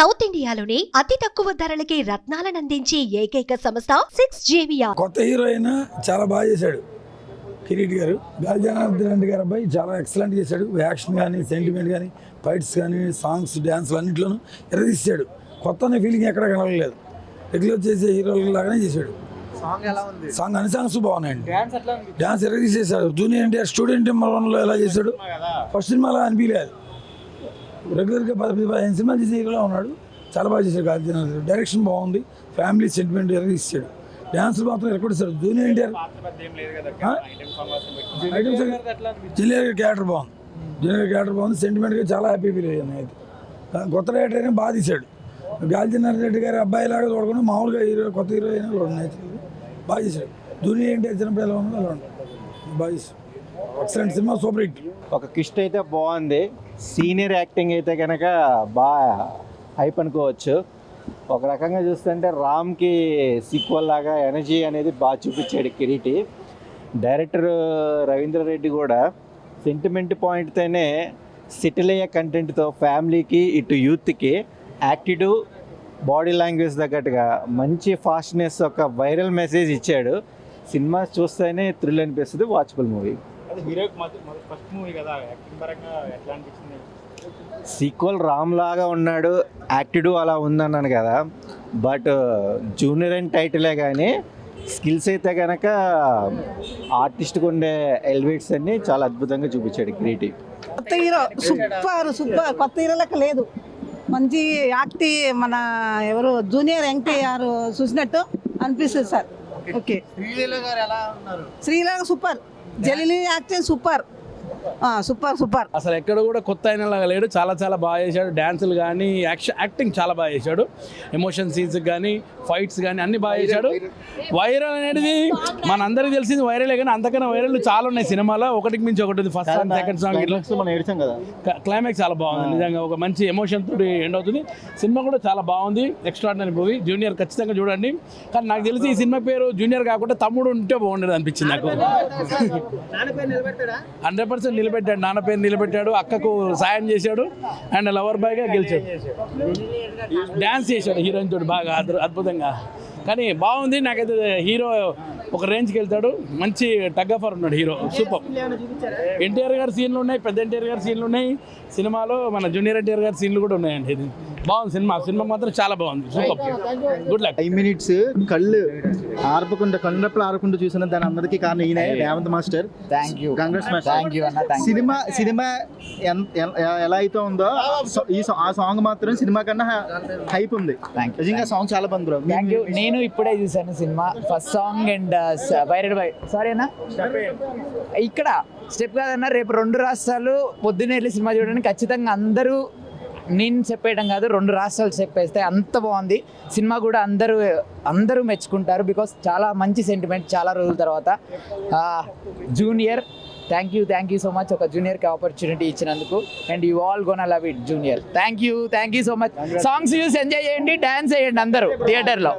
South ఇండియాలోని అతి తక్కువ ధరలకి రత్నాలను అందించే ఏకైక సంస్థ 6JVR. కొత్త హీరోయిన్ చాలా బాగా చేశాడు కిరీట్ గారు. గాలి జనార్దన్ రెడ్డి గారు అబ్బాయి చాలా ఎక్సలెంట్ చేశాడు. యాక్షన్ కానీ, సెంటిమెంట్ కానీ, ఫైట్స్ కానీ, సాంగ్స్, డ్యాన్స్లు అన్నింటిలోనూ ఎరదీశాడు. కొత్త అనే ఫీలింగ్ ఎక్కడ కనగలేదు. రెగ్యులర్ చేసే హీరోల లాగానే చేశాడు. సాంగ్ అన్ని సాంగ్స్ బాగున్నాయండి. డ్యాన్స్ ఎరదీసేశాడు. జూనియర్ ఎన్టీఆర్ స్టూడెంట్ నెంబర్ 1లో ఎలా చేశాడు, ఫస్ట్ సినిమాలో అనిపించలేదు. రెగ్యులర్గా 10-15 సినిమాలు చేసే హీరోలో ఉన్నాడు. చాలా బాగా చేశాడు గాలి జనార్దన్. డైరెక్షన్ బాగుంది. ఫ్యామిలీ సెంటిమెంట్ ఎరదీసాడు. డ్యాన్స్లు మాత్రం రికార్డ్ ఇస్తాడు. జూనియర్ ఎన్టీఆర్ జూనియర్ క్యారెక్టర్ బాగుంది. జూనియర్ క్యారెక్టర్ బాగుంది. సెంటిమెంట్గా చాలా హ్యాపీ ఫీల్ అయ్యాను. అయితే కొత్త డైరెక్టర్ అయినా బాగా తీశాడు. గాలి జనార్దన్ రెడ్డి గారి అబ్బాయి లాగా చూడకుండా మామూలుగా హీరో, కొత్త హీరో అయినా నేచురల్గా బాగా చేశాడు. జూనియర్ ఎన్టీఆర్ చిన్నప్పుడు ఎలా ఉందో అలా ఉంటాడు. బాగా చేశాడు. Excellent cinema, super hit. ఒక కిస్ట్ అయితే బాగుంది. సీనియర్ యాక్టింగ్ అయితే కనుక బాగా హైప్ అనుకోవచ్చు. ఒక రకంగా చూస్తుంటే రామ్కి సీక్వల్ లాగా ఎనర్జీ అనేది బాగా చూపించాడు కిరీటి. డైరెక్టర్ రవీంద్ర రెడ్డి కూడా సెంటిమెంట్ పాయింట్తోనే సెటిల్ అయ్యే కంటెంట్తో ఫ్యామిలీకి, ఇటు యూత్కి యాక్టివ్, బాడీ లాంగ్వేజ్ తగ్గట్టుగా మంచి ఫాస్ట్నెస్, ఒక వైరల్ మెసేజ్ ఇచ్చాడు. సినిమా చూస్తేనే థ్రిల్ అనిపిస్తుంది. Watchable movie. సీక్వల్ రామ్ లాగా ఉన్నాడు, యాక్టివ్ అలా ఉందన్నాను కదా. బట్ జూనియర్ అండ్ టైటిలే కానీ స్కిల్స్ అయితే కనుక ఆర్టిస్ట్కి ఉండే ఎలివేట్స్ అన్ని చాలా అద్భుతంగా చూపించాడు కిరీటి. కొత్త హీరో సూపర్. కొత్త హీరో లెక్క లేదు. మంచి యాక్టివ్. మన ఎవరు జూనియర్ ఎన్టీఆర్ చూసినట్టు అనిపిస్తుంది సార్. ఓకే. శ్రీలీల సూపర్. జలీలి యాక్టింగ్ సూపర్. సూపర్. అసలు ఎక్కడ కూడా కొత్త అయిన లాగా లేడు. చాలా చాలా బాగా చేశాడు. డ్యాన్సులు కానీ, యాక్టింగ్ చాలా బాగా చేశాడు. ఎమోషన్ సీన్స్ కానీ, ఫైట్స్ కానీ అన్ని బాగా చేశాడు. వైరల్ అనేది మన అందరికీ తెలిసింది వైరలే, కానీ అంతకన్నా వైరల్ చాలా ఉన్నాయి సినిమాలో. ఒకటికి మించి ఒకటి ఉంది. ఫస్ట్ సాంగ్, సెకండ్ సాంగ్, ఇట్లా మనం ఏడ్చాం కదా. క్లైమాక్స్ చాలా బాగుంది. నిజంగా ఒక మంచి ఎమోషన్ తోటి ఎండ్ అవుతుంది. సినిమా కూడా చాలా బాగుంది. Extraordinary movie. జూనియర్ ఖచ్చితంగా చూడండి. కానీ నాకు తెలిసి ఈ సినిమా పేరు జూనియర్ కాకుండా తమ్ముడు ఉంటే బాగుండేది అనిపించింది నాకు. 100% నిలబెట్టాడు. నాన్న పేరు నిలబెట్టాడు. అక్కకు సాయం చేశాడు. అండ్ లవర్ బాయ్గా గెలిచాడు. డ్యాన్స్ చేశాడు హీరోయిన్ తోటి బాగా అద్భుతంగా. కానీ బాగుంది. నాకైతే హీరో ఒక రేంజ్కి వెళ్తాడు. మంచి టగ్ ఆఫర్ ఉన్నాడు హీరో. సూపర్. ఎన్టీఆర్ గారి సీన్లు ఉన్నాయి, పెద్ద ఎన్టీఆర్ గారి సీన్లు ఉన్నాయి సినిమాలో. మన జూనియర్ ఎన్టీఆర్ గారి సీన్లు కూడా ఉన్నాయండి. ఇది బాగుంది సినిమా. సినిమా మాత్రం చాలా బాగుంది. సూపర్. Good luck. 5 minutes కళ్ళు ఆర్పకుండా, కళ్ళప్పుడు ఆరకుండా చూసిన దాని అందరికీ కారణం ఈయన Revanth master. Thank you. Congrats master. Cinema ఎలా అయితే ఉందో ఆ సాంగ్ మాత్రం సినిమా కన్నా హైప్ ఉంది. నిజంగా సాంగ్ చాలా బాగుంది బ్రో. Thank you. నేను ఇప్పుడే చూసాను cinema. First song and viral by sorry అన్న ఇక్కడ స్టెప్ కాదన్న. రేపు 2 రాష్ట్రాలు పొద్దున్నే వెళ్ళి సినిమా చూడడానికి ఖచ్చితంగా అందరూ, నేను చెప్పేయడం కాదు, 2 రాష్ట్రాలు చెప్పేస్తే అంత బాగుంది సినిమా. కూడా అందరూ మెచ్చుకుంటారు. బికాస్ చాలా మంచి సెంటిమెంట్ చాలా రోజుల తర్వాత. Junior thank you so much. ఒక జూనియర్కి ఆపర్చునిటీ ఇచ్చినందుకు. And you all gonna love it junior. Thank you so much. Songs చూసి ఎంజాయ్ చేయండి, డాన్స్ చేయండి అందరూ థియేటర్లో.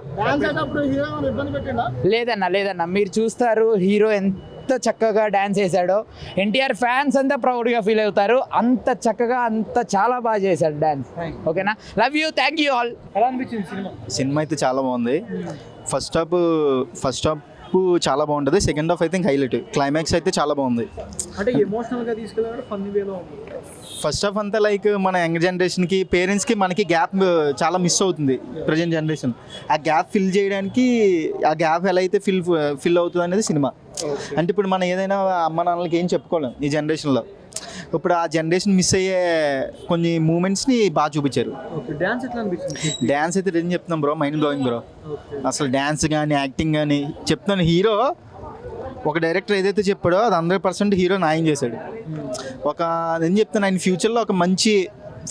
లేదన్నా మీరు చూస్తారు హీరో ఎంత చక్కగా డాన్స్ చేశాడో. ఎన్టీఆర్ ఫ్యాన్స్ అంతా ప్రౌడ్గా ఫీల్ అవుతారు. అంత చక్కగా, అంత చాలా బాగా చేశాడు డాన్స్. ఓకేనా? Love you. Thank you all. ఎలా అనిపించింది సినిమా? సినిమా అయితే చాలా బాగుంది. ఫస్ట్ హాఫ్ చాలా బాగుంటుంది. సెకండ్ హాఫ్ అయితే హైలైట్. క్లైమాక్స్ అయితే చాలా బాగుంది. అంటే ఎమోషనల్గా తీసుకెళ్ళారు, ఫన్నీ వేలో ఉంది. ఫస్ట్ హాఫ్ అంతా లైక్ మన యంగ్ జనరేషన్కి, పేరెంట్స్కి మనకి గ్యాప్ చాలా మిస్ అవుతుంది ప్రజెంట్ జనరేషన్. ఆ గ్యాప్ ఫిల్ చేయడానికి, ఆ గ్యాప్ ఎలా అయితే ఫిల్ అవుతుంది అనేది సినిమా. అంటే ఇప్పుడు మనం ఏదైనా అమ్మ నాన్నలకి ఏం చెప్పుకోలేం ఈ జనరేషన్లో. ఇప్పుడు ఆ జనరేషన్ మిస్ అయ్యే కొన్ని మూమెంట్స్ని బాగా చూపించారు. డ్యాన్స్ అయితే ఏం చెప్తున్నాం బ్రో, మైండ్ బ్లోయింగ్ బ్రో. అసలు డ్యాన్స్ కానీ, యాక్టింగ్ కానీ చెప్తున్నాను. హీరో ఒక డైరెక్టర్ ఏదైతే చెప్పాడో అది 100% హీరో న్యాయం చేశాడు. నేను చెప్తాను, ఆయన ఫ్యూచర్లో ఒక మంచి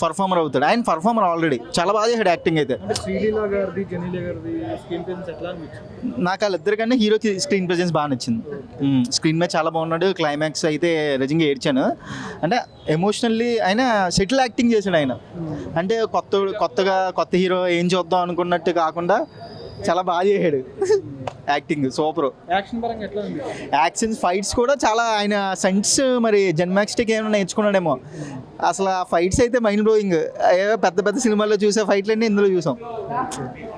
పర్ఫార్మర్ అవుతాడు. ఆయన పర్ఫార్మర్ ఆల్రెడీ చాలా బాగా చేశాడు యాక్టింగ్ అయితే. నాకు వాళ్ళిద్దరి కన్నా హీరోకి స్క్రీన్ ప్రెజెన్స్ బాగా నచ్చింది. స్క్రీన్ మీద చాలా బాగున్నాడు. క్లైమాక్స్ అయితే నిజంగా ఏడ్చాను. అంటే ఎమోషనల్లీ ఆయన సెటిల్ యాక్టింగ్ చేశాడు ఆయన. అంటే కొత్త హీరో ఏం చూద్దాం అనుకున్నట్టు కాకుండా చాలా బాగా చేశాడు. Acting super. యాక్షన్ ఫైట్స్ కూడా చాలా ఆయన సెన్స్. మరి జన్మాక్స్టిక్ ఏమైనా నేర్చుకున్నాడేమో. అసలు ఆ ఫైట్స్ అయితే మైండ్ బ్లోయింగ్. ఏవో పెద్ద పెద్ద సినిమాల్లో చూసే ఫైట్లన్నీ ఇందులో చూసాం.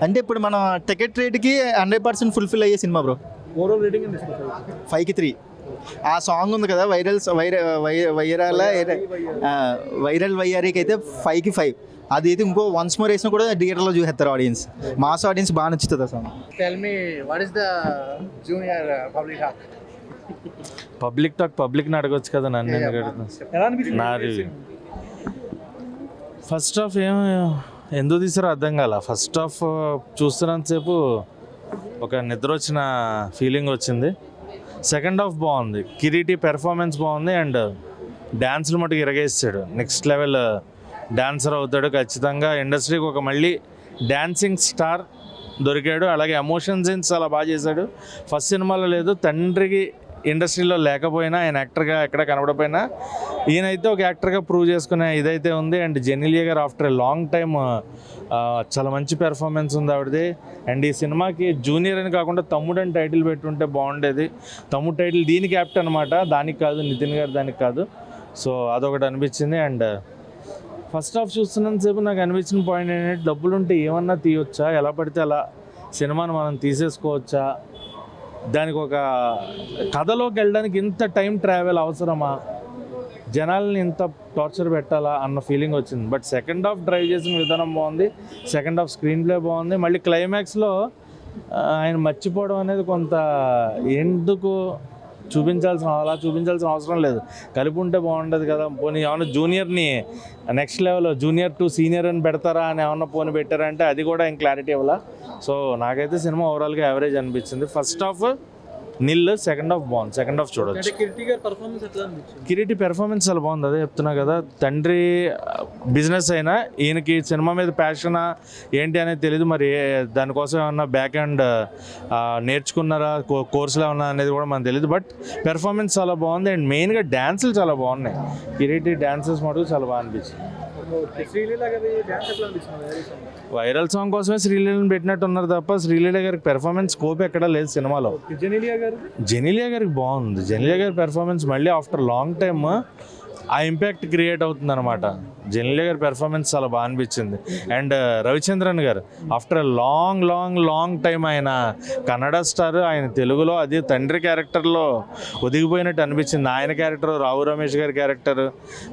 అంటే ఇప్పుడు మనం టికెట్ రేట్కి 100% ఫుల్ఫిల్ అయ్యే సినిమా బ్రో. 5కి 3. ఆ సాంగ్ ఉంది కదా వైరల్ వైఆర్కి అయితే 5కి 5. అది అయితే ఇంకో వన్స్ మోర్ వేసినా కూడా థియేటర్లో చూసేస్తారు ఆడియన్స్. మాస్ ఆడియన్స్ బాగా నచ్చుతుంది ఆ song. Tell me what is the junior public talk? పబ్లిక్ని అడగొచ్చు కదా, నన్ను ఎందుకు అడుగుతున్నా? నా రివ్యూ ఫస్ట్ హాఫ్ ఎందుకు తీసారో అర్థం కాల. ఫస్ట్ హాఫ్ చూస్తున్నంతసేపు ఒక నిద్ర వచ్చిన ఫీలింగ్ వచ్చింది. సెకండ్ హాఫ్ బాగుంది, కిరీటి పెర్ఫార్మెన్స్ బాగుంది అండ్ డ్యాన్స్లు మటుకు ఇరగేస్తాడు. నెక్స్ట్ లెవెల్ డాన్సర్ అవుతాడు ఖచ్చితంగా. ఇండస్ట్రీకి ఒక మళ్ళీ డాన్సింగ్ స్టార్ దొరికాడు. అలాగే ఎమోషన్ సీన్స్ చాలా బాగా చేశాడు. ఫస్ట్ సినిమాలో లేదు, తండ్రికి ఇండస్ట్రీలో లేకపోయినా ఆయన యాక్టర్గా ఎక్కడ కనబడపోయినా ఈయనైతే ఒక యాక్టర్గా ప్రూవ్ చేసుకునే ఇదైతే ఉంది. అండ్ జెనిలియా గారు ఆఫ్టర్ ఎ లాంగ్ టైమ్ చాలా మంచి పెర్ఫార్మెన్స్ ఉంది ఆవిడది. అండ్ ఈ సినిమాకి జూనియర్ అని కాకుండా తమ్ముడు అని టైటిల్ పెట్టుంటే బాగుండేది. తమ్ముడు టైటిల్ దీనికి యాప్ట్ అనమాట, దానికి కాదు, నితిన్ గారు దానికి కాదు. సో అదొకటి అనిపించింది. అండ్ ఫస్ట్ హాఫ్ చూస్తున్నంతసేపు నాకు అనిపించిన పాయింట్ ఏంటంటే డబ్బులుంటే ఏమన్నా తీయొచ్చా, ఎలా పడితే అలా సినిమాను మనం తీసేసుకోవచ్చా, దానికి ఒక కథలోకి వెళ్ళడానికి ఇంత టైం ట్రావెల్ అవసరమా, జనాల్ని ఇంత టార్చర్ పెట్టాలా అన్న ఫీలింగ్ వచ్చింది. బట్ సెకండ్ హాఫ్ డ్రైవ్ చేసిన విధానం బాగుంది, సెకండ్ హాఫ్ స్క్రీన్ ప్లే బాగుంది. మళ్ళీ క్లైమాక్స్లో ఆయన మర్చిపోవడం అనేది కొంత ఎందుకు చూపించాల్సిన అవసరం లేదు, కలిపి ఉంటే బాగుండదు కదా. పోనీ ఏమన్నా జూనియర్ని next level junior to senior అని పెడతారా అని ఏమన్నా పోనీ పెట్టారంటే అది కూడా ఏం క్లారిటీ ఇవ్వాల. సో నాకైతే సినిమా ఓవరాల్గా యావరేజ్ అనిపించింది. ఫస్ట్ హాఫ్ నిల్, సెకండ్ హాఫ్ బాగుంది, సెకండ్ హాఫ్ చూడొచ్చు. కిరీటి పెర్ఫార్మెన్స్ చాలా బాగుంది, అదే చెప్తున్నా కదా. తండ్రి బిజినెస్ అయినా ఈయనకి సినిమా మీద ప్యాషనా ఏంటి అనేది తెలియదు. మరి దానికోసం ఏమన్నా బ్యాక్ అండ్ నేర్చుకున్నారా, కోర్సులు ఏమన్నా అనేది కూడా మనకు తెలియదు. బట్ పెర్ఫార్మెన్స్ చాలా బాగుంది అండ్ మెయిన్గా డ్యాన్సులు చాలా బాగున్నాయి. కిరీటి డ్యాన్సెస్ మటుకు చాలా బాగా అనిపించింది. వైరల్ సాంగ్ కోసమే శ్రీలీలను పెట్టినట్టు ఉన్నారు తప్ప శ్రీలీల గారికి పెర్ఫార్మెన్స్ స్కోప్ ఎక్కడా లేదు సినిమాలో. జెనిలియా గారికి బాగుంది. జెనిలియా గారి పెర్ఫార్మెన్స్ మళ్ళీ ఆఫ్టర్ లాంగ్ టైమ్ ఆ ఇంపాక్ట్ క్రియేట్ అవుతుంది అనమాట. జెనిలియా గారి పెర్ఫార్మెన్స్ చాలా బాగా అనిపించింది. అండ్ రవిచంద్రన్ గారు ఆఫ్టర్ లాంగ్ టైం ఆయన కన్నడ స్టార్, ఆయన తెలుగులో అది తండ్రి క్యారెక్టర్లో ఒదిగిపోయినట్టు అనిపించింది. ఆయన క్యారెక్టర్, రావు రమేష్ గారి క్యారెక్టర్,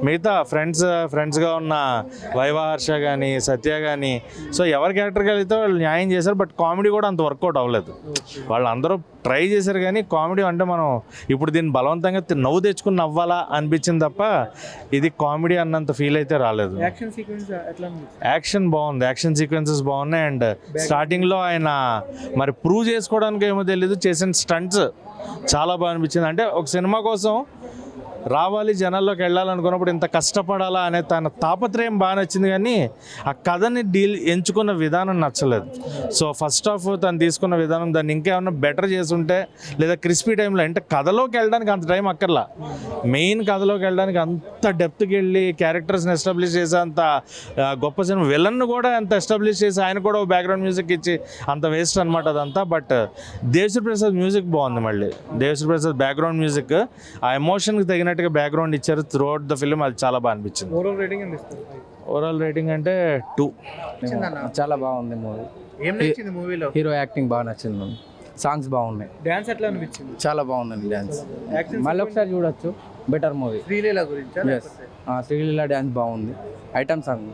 మిగతా ఫ్రెండ్స్గా ఉన్న వైవాహర్ష కానీ సత్య కానీ, సో ఎవరి క్యారెక్టర్ కలిగితే వాళ్ళు న్యాయం చేశారు. బట్ కామెడీ కూడా అంత వర్కౌట్ అవ్వలేదు. వాళ్ళందరూ ట్రై చేశారు కానీ కామెడీ అంటే మనం ఇప్పుడు దీన్ని బలవంతంగా నవ్వు తెచ్చుకుని నవ్వాలా అనిపించింది తప్ప ఇది కామెడీ అన్నంత ఫీల్ అయితే రాలేదు. యాక్షన్ బాగుంది, యాక్షన్ సీక్వెన్సెస్ బాగున్నాయి. అండ్ స్టార్టింగ్లో ఆయన మరి ప్రూవ్ చేసుకోవడానికి ఏమో తెలీదు, చేసిన స్టంట్స్ చాలా బాగా అనిపించింది. అంటే ఒక సినిమా కోసం రావాలి, జనాల్లోకి వెళ్ళాలనుకున్నప్పుడు ఇంత కష్టపడాలా అనే తన తాపత్రయం బాగా నచ్చింది. కానీ ఆ కథని ఎంచుకున్న విధానం నచ్చలేదు. సో ఫస్ట్ హాఫ్ తను తీసుకున్న విధానం దాన్ని ఇంకేమన్నా బెటర్ చేసుంటే, లేదా క్రిస్పీ టైంలో అంటే కథలోకి వెళ్ళడానికి అంత టైం అక్కర్లా. మెయిన్ కథలోకి వెళ్ళడానికి అంత డెప్త్కి వెళ్ళి క్యారెక్టర్స్ని ఎస్టాబ్లిష్ చేసే అంత గొప్ప సినిమా, విలన్ను కూడా అంత ఎస్టాబ్లిష్ చేసి ఆయన కూడా బ్యాక్గ్రౌండ్ మ్యూజిక్ ఇచ్చి అంత వేస్ట్ అనమాట అదంతా. బట్ దేవిశ్రీ ప్రసాద్ మ్యూజిక్ బాగుంది. మళ్ళీ దేవిశ్రీ ప్రసాద్ బ్యాక్గ్రౌండ్ మ్యూజిక్ ఆ ఎమోషన్కి తగినట్టుగా బ్యాక్గ్రౌండ్ ఇచ్చారు త్రూ అవుట్ ద ఫిల్మ్, అది చాలా బాగా అనిపించింది. ఓవరాల్ రేటింగ్ అంటే 2. చాలా బాగుంది మూవీ. మూవీలో హీరో యాక్టింగ్ బాగా నచ్చింది, సాంగ్స్ బాగున్నాయి, డాన్స్ ఎట్లా అనిపించింది? చాలా బాగుందండి డాన్స్, మళ్ళీ ఒకసారి చూడొచ్చు. Better movie. శ్రీలీల గురించి శ్రీలీల డాన్స్ బాగుంది, ఐటమ్ సాంగ్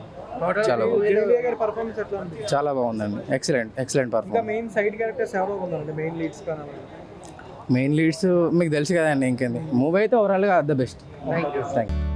చాలా బాగుంది, చాలా బాగుందండి. Excellent performance. మెయిన్ లీడ్స్ మీకు తెలుసు కదండి, ఇంకేంది. మూవీ అయితే ఓవరాల్గా ద బెస్ట్. Thank you.